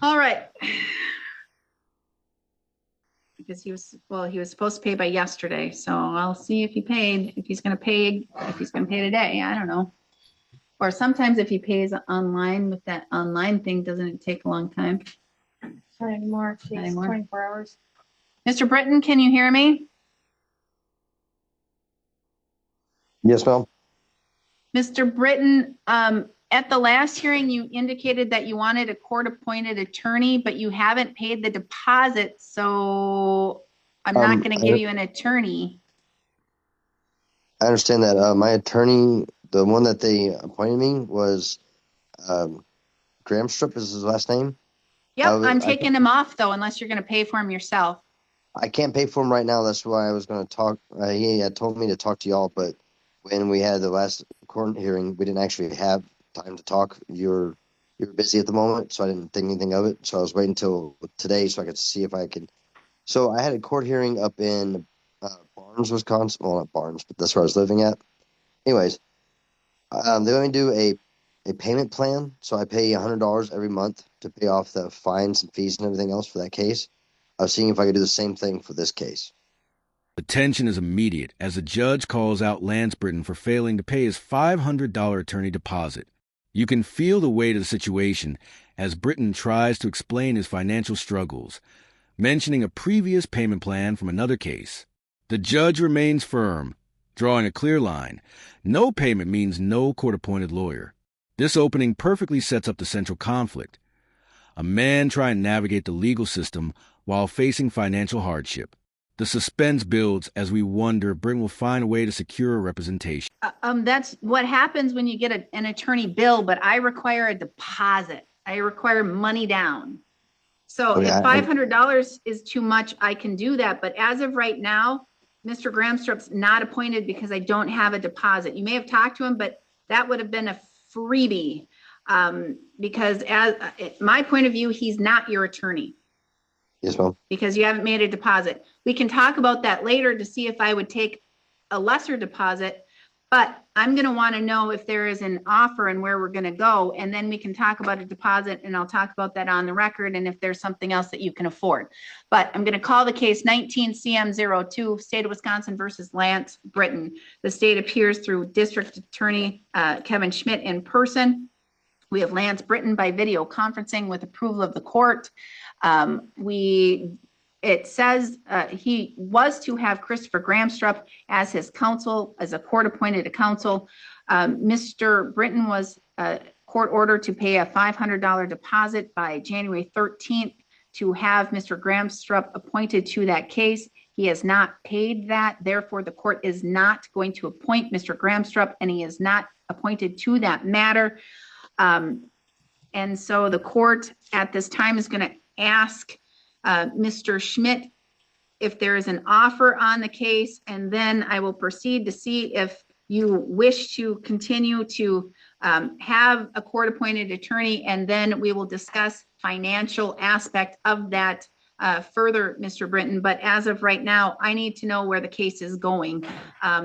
All right. Because he was supposed to pay by yesterday. So I'll see if he paid, if he's going to pay today. I don't know. Or sometimes if he pays online with that online thing, doesn't it take a long time? Not anymore. It takes 24 hours. Mr. Britton, can you hear me? Yes, ma'am. Mr. Britton, at the last hearing, you indicated that you wanted a court-appointed attorney, but you haven't paid the deposit, so I'm not going to give you an attorney. I understand that. My attorney, the one that they appointed me, was Gramstrup is his last name. Yep, I'm taking him off, though, unless you're going to pay for him yourself. I can't pay for him right now. That's why I was going to talk. He had told me to talk to y'all, but when we had the last court hearing, we didn't actually have time to talk. You were busy at the moment, so I didn't think anything of it. So I was waiting until today so I could see if I could. So I had a court hearing up in Barnes, Wisconsin. Well, not Barnes, but that's where I was living at. Anyways, they only do a payment plan, so I pay $100 every month to pay off the fines and fees and everything else for that case. I was seeing if I could do the same thing for this case. The tension is immediate as the judge calls out Lance Britton for failing to pay his $500 attorney deposit. You can feel the weight of the situation as Britton tries to explain his financial struggles, mentioning a previous payment plan from another case. The judge remains firm, drawing a clear line. No payment means no court-appointed lawyer. This opening perfectly sets up the central conflict. A man trying to navigate the legal system while facing financial hardship. The suspense builds as we wonder if Britton will find a way to secure a representation. That's what happens when you get an attorney bill, but I require a deposit. I require money down. So if $500 is too much, I can do that. But as of right now, Mr. Gramstrup's not appointed because I don't have a deposit. You may have talked to him, but that would have been a freebie because as my point of view, he's not your attorney. Yes, ma'am. Because you haven't made a deposit. We can talk about that later to see if I would take a lesser deposit, but I'm going to want to know if there is an offer and where we're going to go. And then we can talk about a deposit and I'll talk about that on the record and if there's something else that you can afford. But I'm going to call the case 19-CM02, State of Wisconsin versus Lance Britton. The state appears through District Attorney Kevin Schmidt in person. We have Lance Britton by video conferencing with approval of the court. It says he was to have Christopher Gramstrup as his counsel, as a court-appointed counsel. Mr. Britton was court ordered to pay a $500 deposit by January 13th to have Mr. Gramstrup appointed to that case. He has not paid that. Therefore, the court is not going to appoint Mr. Gramstrup, and he is not appointed to that matter. And so the court at this time is going to ask Mr. Schmidt if there is an offer on the case, and then I will proceed to see if you wish to continue to have a court-appointed attorney, and then we will discuss financial aspect of that further, Mr. Britton. But as of right now, I need to know where the case is going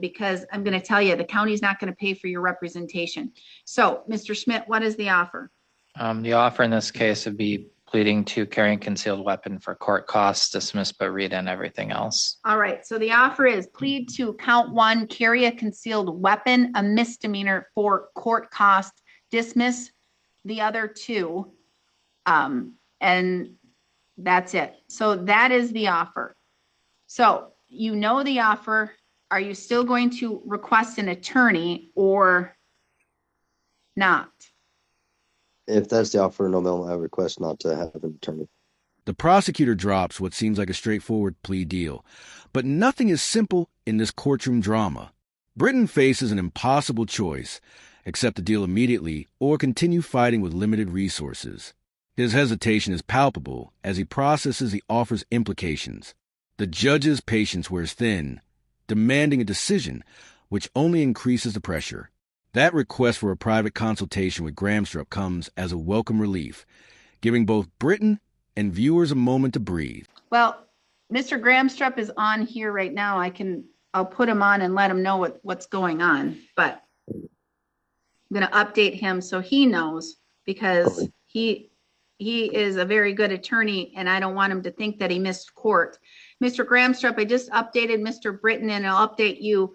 because I'm going to tell you the county's not going to pay for your representation. So, Mr. Schmidt, what is the offer? The offer in this case would be pleading to carrying concealed weapon for court costs, dismiss but read in everything else. All right. So the offer is plead to count 1, carry a concealed weapon, a misdemeanor for court cost, dismiss the other 2. And that's it. So that is the offer. So you know the offer. Are you still going to request an attorney or not? If that's the offer, no, ma'am, I request not to have an attorney. The prosecutor drops what seems like a straightforward plea deal. But nothing is simple in this courtroom drama. Britton faces an impossible choice: accept the deal immediately or continue fighting with limited resources. His hesitation is palpable as he processes the offer's implications. The judge's patience wears thin, demanding a decision, which only increases the pressure. That request for a private consultation with Gramstrup comes as a welcome relief, giving both Britton and viewers a moment to breathe. Well, Mr. Gramstrup is on here right now. I'll put him on and let him know what's going on, but I'm going to update him so he knows because he is a very good attorney, and I don't want him to think that he missed court. Mr. Gramstrup, I just updated Mr. Britton, and I'll update you.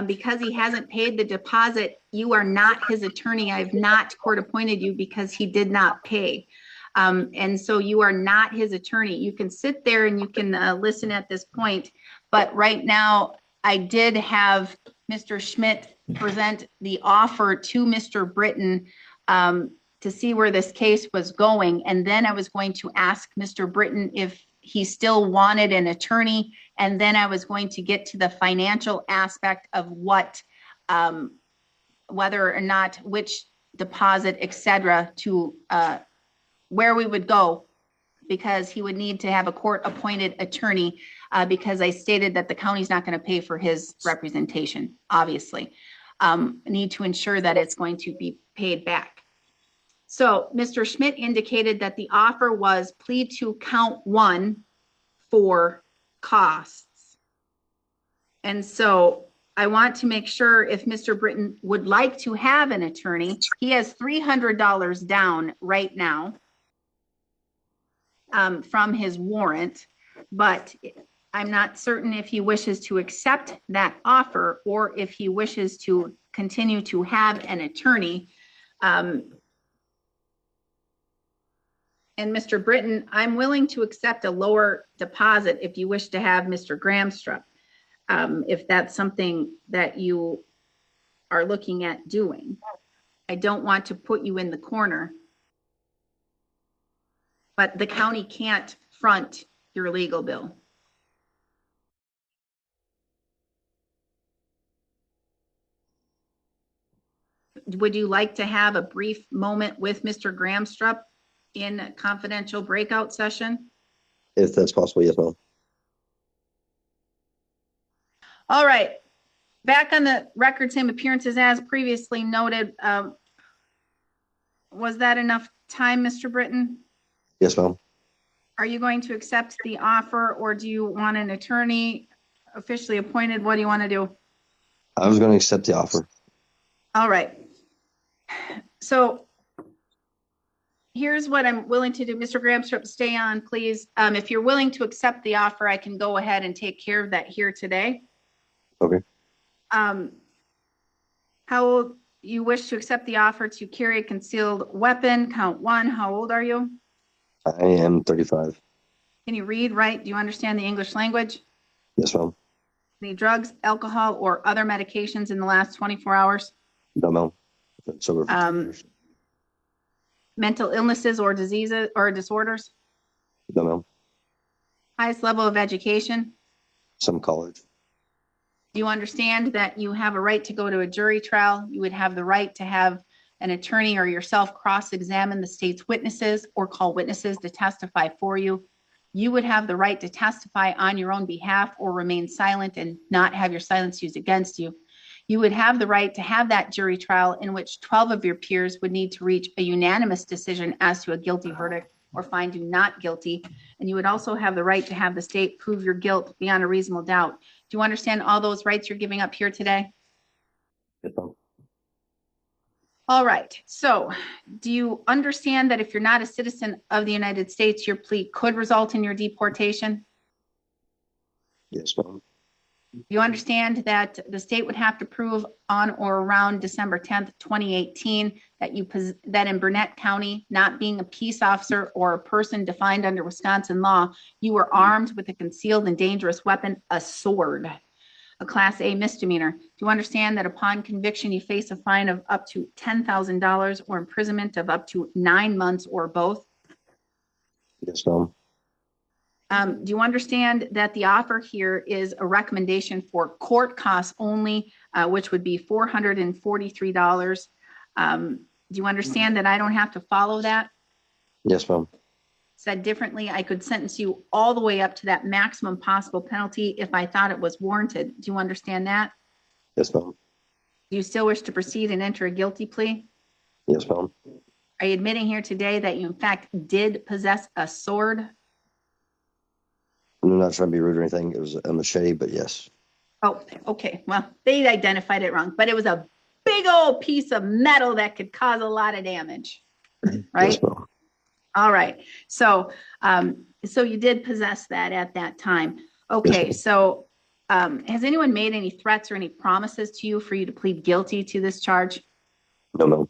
Because he hasn't paid the deposit, you are not his attorney. I have not court appointed you because he did not pay. And so you are not his attorney. You can sit there and you can listen at this point. But right now, I did have Mr. Schmidt present the offer to Mr. Britton to see where this case was going. And then I was going to ask Mr. Britton if he still wanted an attorney. And then I was going to get to the financial aspect of what, whether or not, which deposit, et cetera, to where we would go, because he would need to have a court-appointed attorney because I stated that the county's not going to pay for his representation, obviously. Need to ensure that it's going to be paid back. So Mr. Schmidt indicated that the offer was plead to count 1 for costs. And so I want to make sure if Mr. Britton would like to have an attorney, he has $300 down right now from his warrant, but I'm not certain if he wishes to accept that offer or if he wishes to continue to have an attorney. And Mr. Britton, I'm willing to accept a lower deposit if you wish to have Mr. Gramstrup, if that's something that you are looking at doing. I don't want to put you in the corner, but the county can't front your legal bill. Would you like to have a brief moment with Mr. Gramstrup in a confidential breakout session? If that's possible, yes, ma'am. All right. Back on the record, same appearances as previously noted. Was that enough time, Mr. Britton? Yes, ma'am. Are you going to accept the offer, or do you want an attorney officially appointed? What do you want to do? I was going to accept the offer. All right. So here's what I'm willing to do. Mr. Gramstrup, stay on, please. If you're willing to accept the offer, I can go ahead and take care of that here today. Okay. How you wish to accept the offer to carry a concealed weapon, count 1. How old are you? I am 35. Can you read, write? Do you understand the English language? Yes, ma'am. Any drugs, alcohol, or other medications in the last 24 hours? No, ma'am. That's sober for 2 years. Mental illnesses or diseases or disorders? No, ma'am. Highest level of education? Some college. Do you understand that you have a right to go to a jury trial? You would have the right to have an attorney or yourself cross-examine the state's witnesses or call witnesses to testify for you. You would have the right to testify on your own behalf or remain silent and not have your silence used against you. You would have the right to have that jury trial in which 12 of your peers would need to reach a unanimous decision as to a guilty verdict or find you not guilty. And you would also have the right to have the state prove your guilt beyond a reasonable doubt. Do you understand all those rights you're giving up here today? Yes, ma'am. All right. So do you understand that if you're not a citizen of the United States, your plea could result in your deportation? Yes, ma'am. You understand that the state would have to prove on or around December 10th, 2018, that in Burnett County, not being a peace officer or a person defined under Wisconsin law, you were armed with a concealed and dangerous weapon, a sword, a Class A misdemeanor. Do you understand that upon conviction, you face a fine of up to $10,000 or imprisonment of up to 9 months or both? Yes, ma'am. Do you understand that the offer here is a recommendation for court costs only, which would be $443? Do you understand that I don't have to follow that? Yes, ma'am. Said differently, I could sentence you all the way up to that maximum possible penalty if I thought it was warranted. Do you understand that? Yes, ma'am. Do you still wish to proceed and enter a guilty plea? Yes, ma'am. Are you admitting here today that you in fact did possess a sword? I'm not trying to be rude or anything. It was a machete, but yes. Oh, okay. Well, they identified it wrong, but it was a big old piece of metal that could cause a lot of damage, right? Yes, ma'am. All right. So, so you did possess that at that time. Okay. Yes, So, has anyone made any threats or any promises to you for you to plead guilty to this charge? no, ma'am.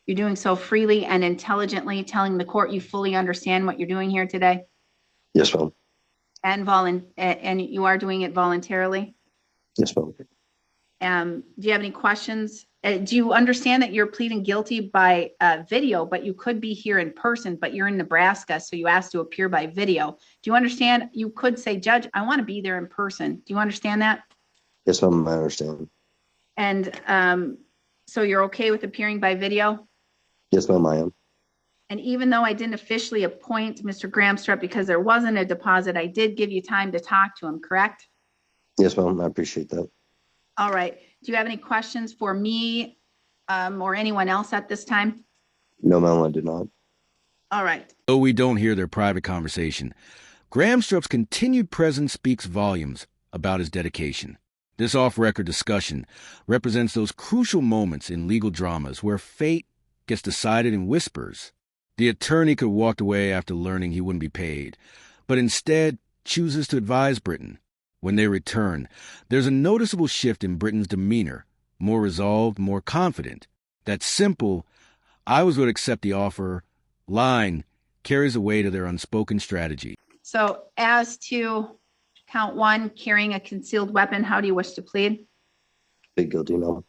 You're doing so freely and intelligently, telling the court you fully understand what you're doing here today, Yes, ma'am. and you are doing it voluntarily. Yes, ma'am. Do you have any questions? Do you understand that you're pleading guilty by video, but you could be here in person, but you're in Nebraska, so you asked to appear by video. Do you understand? You could say, Judge, I want to be there in person. Do you understand that? Yes, ma'am. I understand. And so you're okay with appearing by video? Yes, ma'am. I am. And even though I didn't officially appoint Mr. Gramstrup because there wasn't a deposit, I did give you time to talk to him, correct? Yes, ma'am. I appreciate that. All right. Do you have any questions for me or anyone else at this time? No, ma'am. I do not. All right. Though we don't hear their private conversation, Gramstrup's continued presence speaks volumes about his dedication. This off-record discussion represents those crucial moments in legal dramas where fate gets decided in whispers. The attorney could have walked away after learning he wouldn't be paid, but instead chooses to advise Britton. When they return, there's a noticeable shift in Britton's demeanor, more resolved, more confident. That simple, I was going to accept the offer line carries the weight of their unspoken strategy. So as to count one, carrying a concealed weapon, how do you wish to plead? Big guilty, ma'am.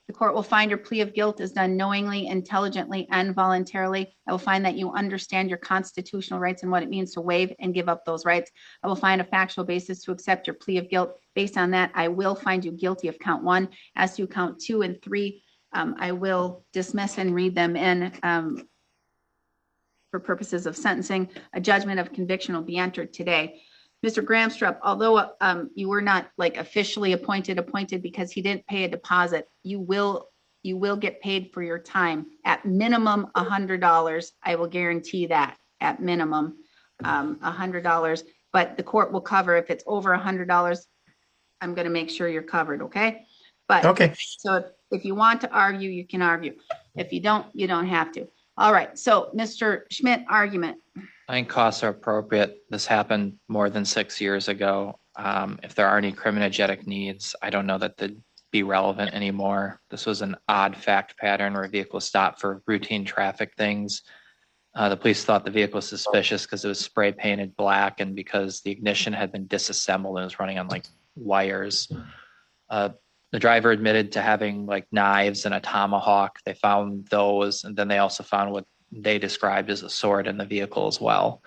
The court will find your plea of guilt is done knowingly, intelligently, and voluntarily. I will find that you understand your constitutional rights and what it means to waive and give up those rights. I will find a factual basis to accept your plea of guilt. Based on that, I will find you guilty of count one. As to count 2 and 3, I will dismiss and read them in for purposes of sentencing. A judgment of conviction will be entered today. Mr. Gramstrup, although you were not like officially appointed because he didn't pay a deposit, you will get paid for your time. At minimum, $100. I will guarantee that at minimum, $100. But the court will cover if it's over $100. I'm going to make sure you're covered. Okay. But Okay. so if you want to argue, you can argue. If you don't, you don't have to. All right. So Mr. Schmidt, argument. I think costs are appropriate. This happened more than 6 years ago. If there are any criminogenic needs, I don't know that they'd be relevant anymore. This was an odd fact pattern where a vehicle stopped for routine traffic things. The police thought the vehicle was suspicious because it was spray painted black and because the ignition had been disassembled and was running on like wires. The driver admitted to having like knives and a tomahawk. They found those, and then they also found what they described as a sword in the vehicle as well.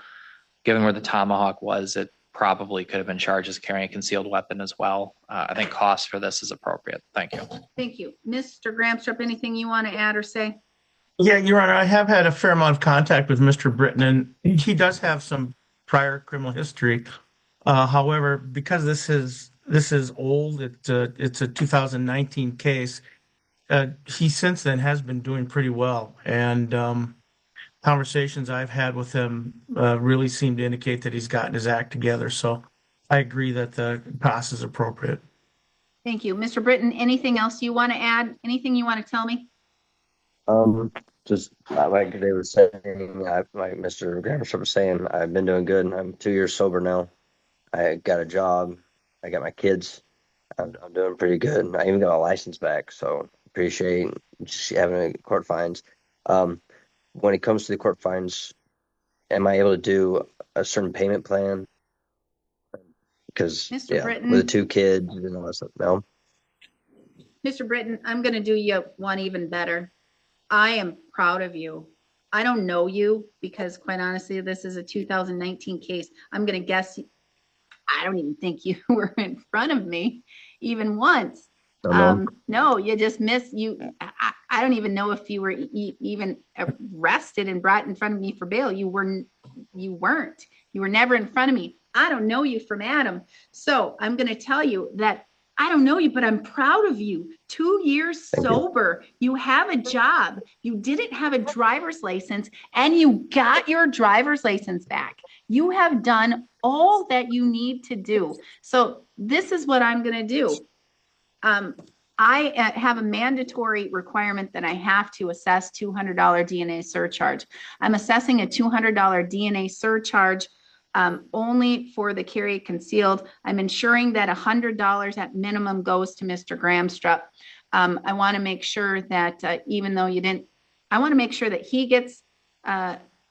Given where the tomahawk was, it probably could have been charged as carrying a concealed weapon as well. I think cost for this is appropriate. Thank you. Thank you. Mr. Gramstrup, anything you want to add or say? Yeah, Your Honor, I have had a fair amount of contact with Mr. Britton, and he does have some prior criminal history. However, because this is old, it's a 2019 case. He since then has been doing pretty well, and conversations I've had with him really seem to indicate that he's gotten his act together. So I agree that the cost is appropriate. Thank you. Mr. Britton, anything else you want to add? Anything you want to tell me? Just like they were saying, like Mr. Gramsci was saying, I've been doing good. I'm 2 years sober now. I got a job. I got my kids. I'm doing pretty good. I even got my license back, so appreciate just having a court fines. When it comes to the court fines, am I able to do a certain payment plan? Because Mr. Britton. with the 2 kids and all that stuff. No. Mr. Britton, I'm going to do you one even better. I am proud of you. I don't know you because quite honestly, this is a 2019 case. I'm going to guess, I don't even think you were in front of me even once. No, you just missed you. I don't even know if you were even arrested and brought in front of me for bail. You weren't. You were never in front of me. I don't know you from Adam. So I'm going to tell you that I don't know you, but I'm proud of you. 2 years sober. You have a job. You didn't have a driver's license and you got your driver's license back. You have done all that you need to do. So this is what I'm going to do. I have a mandatory requirement that I have to assess $200 DNA surcharge. I'm assessing a $200 DNA surcharge only for the carry concealed. I'm ensuring that $100 at minimum goes to Mr. Gramstrup. I want to make sure that even though you didn't, I want to make sure that he gets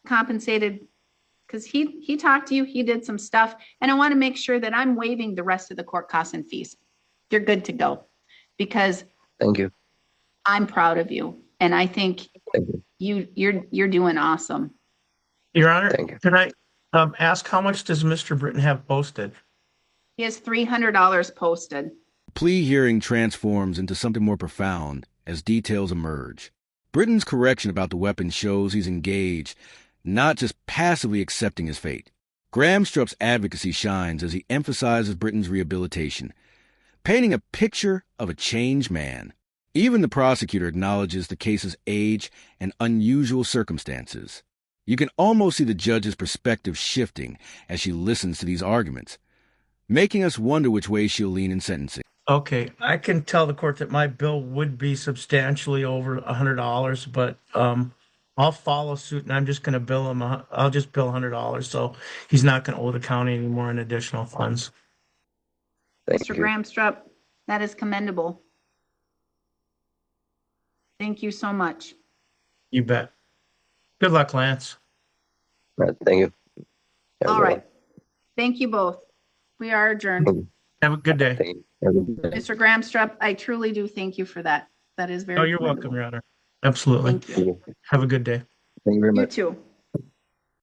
compensated because he talked to you, he did some stuff, and I want to make sure that I'm waiving the rest of the court costs and fees. You're good to go because Thank you. I'm proud of you, and I think Thank you. you're doing awesome. Your Honor, Thank you. can I ask how much does Mr. Britton have posted? He has $300 posted. Plea hearing transforms into something more profound as details emerge. Britton's correction about the weapon shows he's engaged, not just passively accepting his fate. Gramstrup's advocacy shines as he emphasizes Britton's rehabilitation, painting a picture of a changed man. Even the prosecutor acknowledges the case's age and unusual circumstances. You can almost see the judge's perspective shifting as she listens to these arguments, making us wonder which way she'll lean in sentencing. Okay, I can tell the court that my bill would be substantially over $100, but I'll follow suit and I'm just going to bill him. I'll just bill $100, so he's not going to owe the county any more in additional funds. Thank Mr. you. Gramstrup, that is commendable. Thank you so much. You bet. Good luck, Lance. All right, thank you. Have a All good right. Thank you both. We are adjourned. one. Have a good day. Thank you. Have a good day. Mr. Gramstrup, I truly do thank you for that. That is very Oh, you're welcome, commendable. Your Honor. Absolutely. Thank you. Thank you. Have a good day. Thank you very You much. too.